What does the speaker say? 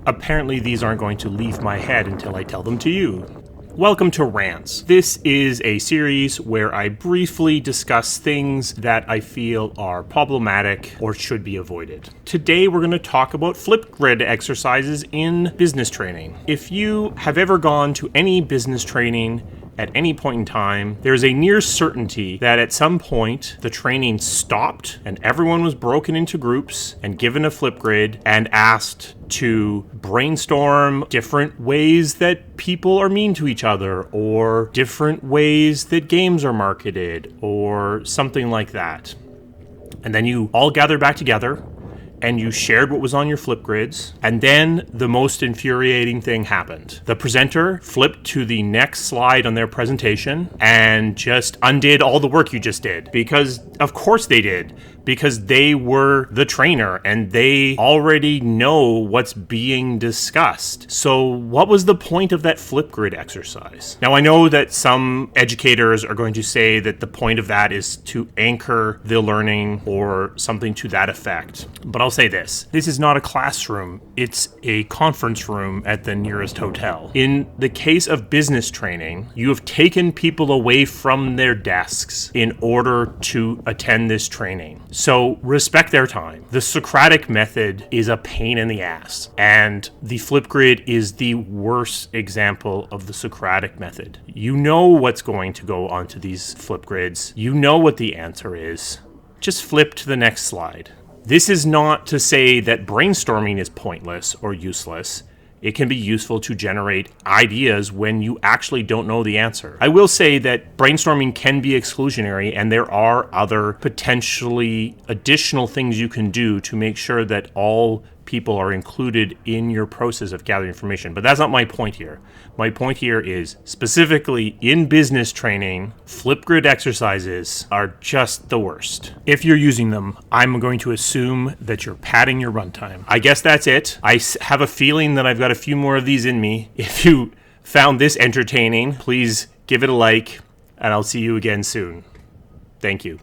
apparently these aren't going to leave my head until I tell them to you. Welcome to Rants. This is a series where I briefly discuss things that I feel are problematic or should be avoided. Today we're going to talk about flip grid exercises in business training. If you have ever gone to any business training at any point in time, there's a near certainty that at some point the training stopped and everyone was broken into groups and given a flip grid and asked to brainstorm different ways that people are mean to each other, or different ways that games are marketed, or something like that. And then you all gathered back together and you shared what was on your flip grids, and then the most infuriating thing happened. The presenter flipped to the next slide on their presentation and just undid all the work you just did. Because of course they did, because they were the trainer and they already know what's being discussed. So what was the point of that flip grid exercise? Now I know that some educators are going to say that the point of that is to anchor the learning or something to that effect. But I'll say this is not a classroom, it's a conference room at the nearest hotel. In the case of business training, you have taken people away from their desks in order to attend this training. So respect their time. The Socratic Method is a pain in the ass, and the flip grid is the worst example of the Socratic Method. You know what's going to go onto these flip grids. You know what the answer is. Just flip to the next slide. This is not to say that brainstorming is pointless or useless. It can be useful to generate ideas when you actually don't know the answer. I will say that brainstorming can be exclusionary, and there are other potentially additional things you can do to make sure that all people are included in your process of gathering information. But that's not my point here. My point here is specifically in business training, flip grid exercises are just the worst. If you're using them, I'm going to assume that you're padding your runtime. I guess that's it. I have a feeling that I've got a few more of these in me. If you found this entertaining, please give it a like, and I'll see you again soon. Thank you.